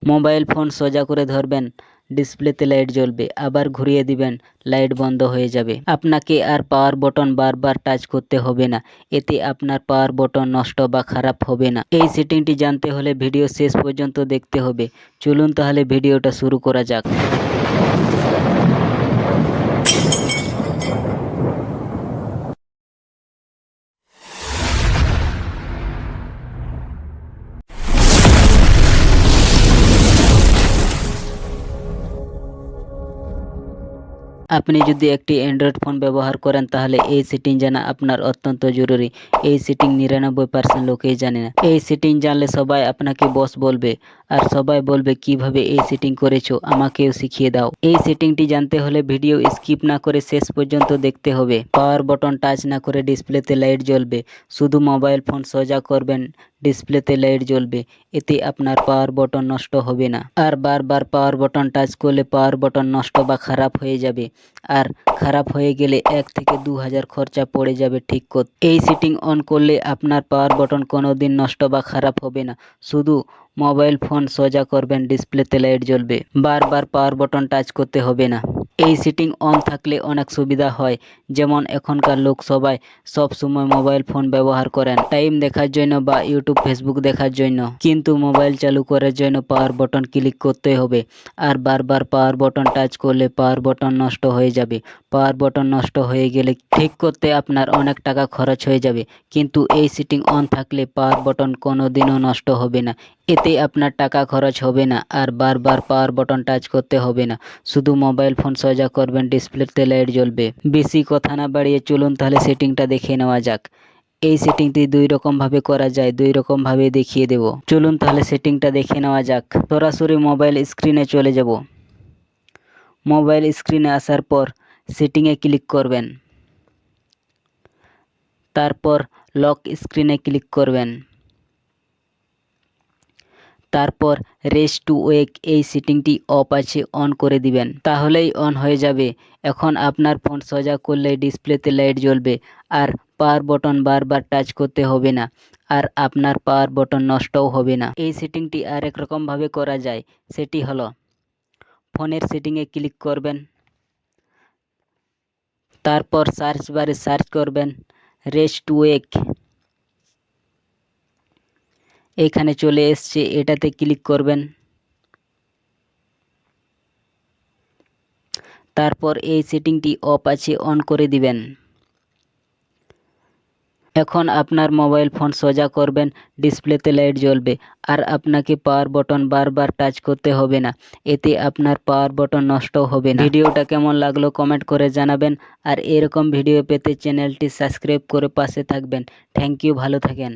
Mobile phone সোজা করে ধরবেন, ডিসপ্লেতে লাইট জ্বলবে, আবার ঘুরিয়ে দিবেন, লাইট বন্ধ হয়ে যাবে। আপনাকে আর পাওয়ার বটন বারবার টাচ করতে হবে না, এতে আপনার পাওয়ার বটন নষ্ট বা খারাপ হবে না। এই সেটিংটি জানতে হলে ভিডিও শেষ পর্যন্ত দেখতে হবে। চলুন তাহলে ভিডিওটা শুরু করা যাক। আপনি যদি একটি অ্যান্ড্রয়েড ফোন ব্যবহার করেন তাহলে এই সেটিং জানা আপনার অত্যন্ত জরুরি। এই সেটিং 99% লোকেই জানে না। এই সেটিং জানলে সবাই আপনাকে বস বলবে, আর সবাই বলবে কিভাবে এই সেটিং করেছো, আমাকেও শিখিয়ে দাও। এই সেটিংটি জানতে হলে ভিডিও স্কিপ না করে শেষ পর্যন্ত দেখতে হবে। পাওয়ার বটন টাচ না করে ডিসপ্লেতে লাইট জ্বলবে। শুধু মোবাইল ফোন সোজা করবেন, ডিসপ্লেতে লাইট জ্বলবে, এতে আপনার পাওয়ার বটন নষ্ট হবে না। আর বারবার পাওয়ার বটন টাচ করলে পাওয়ার বটন নষ্ট বা খারাপ হয়ে যাবে, আর খারাপ হয়ে গেলে 1 থেকে 2000 খরচা পড়ে যাবে ঠিক করতে। এই সেটিং অন করলে আপনার পাওয়ার বটন কোনোদিন নষ্ট বা খারাপ হবে না। শুধু মোবাইল ফোন সোজা করবেন, ডিসপ্লেতে লাইট জ্বলবে, বারবার পাওয়ার বটন টাচ করতে হবে না। এই সেটিং অন থাকলে অনেক সুবিধা হয়, যেমন এখনকার লোক সবাই সব সময় মোবাইল ফোন ব্যবহার করেন টাইম দেখার জন্য বা ইউটিউব ফেসবুক দেখার জন্য, কিন্তু মোবাইল চালু করার জন্য পাওয়ার বটন ক্লিক করতে হবে, আর বারবার পাওয়ার বটন টাচ করলে পাওয়ার বটন নষ্ট হয়ে যাবে। পাওয়ার বটন নষ্ট হয়ে গেলে ঠিক করতে আপনার অনেক টাকা খরচ হয়ে যাবে, কিন্তু এই সেটিং অন থাকলে পাওয়ার বটন কোনোদিনও নষ্ট হবে না। এতে আপনার টাকা খরচ হবে না, আর বারবার পাওয়ার বটন টাচ করতে হবে না। শুধু মোবাইল ফোন সোজা করবেন, ডিসপ্লেতে লাইট জ্বলবে। বেশি কথা না বাড়িয়ে চলুন তাহলে সেটিংটা দেখে নেওয়া যাক। এই সেটিংটি 2 রকম ভাবে করা যায়, 2 রকম ভাবে দেখিয়ে দেব। চলুন তাহলে সেটিংটা দেখে নেওয়া যাক। সরাসরি মোবাইল স্ক্রিনে চলে যাব। মোবাইল স্ক্রিনে আসার পর সেটিংয়ে ক্লিক করবেন, তারপর লক স্ক্রিনে ক্লিক করবেন, তারপর রেস টু ওয়েক এই সেটিংটি অফ আছে অন করে দিবেন, তাহলেই অন হয়ে যাবে। এখন আপনার ফোন সোজা করলে ডিসপ্লেতে লাইট জ্বলবে, আর পাওয়ার বটন বারবার টাচ করতে হবে না, আর আপনার পাওয়ার বটন নষ্টও হবে না। এই সেটিংটি আরেক রকম ভাবে করা যায়, সেটি হলো ফোনের সেটিংয়ে ক্লিক করবেন, তারপর সার্চ বারে সার্চ করবেন রেস টু ওয়েক। এখানে চলে এসছে, এটাতে ক্লিক করবেন, তারপর এই সেটিংটি অফ আছে অন করে দিবেন। এখন আপনার মোবাইল ফোন সোজা করবেন, ডিসপ্লেতে লাইট জ্বলবে, আর আপনাকে পাওয়ার বটন বারবার টাচ করতে হবে না। এতে আপনার পাওয়ার বটন নষ্টও হবে না। ভিডিওটা কেমন লাগলো কমেন্ট করে জানাবেন, আর এরকম ভিডিও পেতে চ্যানেলটি সাবস্ক্রাইব করে পাশে থাকবেন। থ্যাংক ইউ, ভালো থাকেন।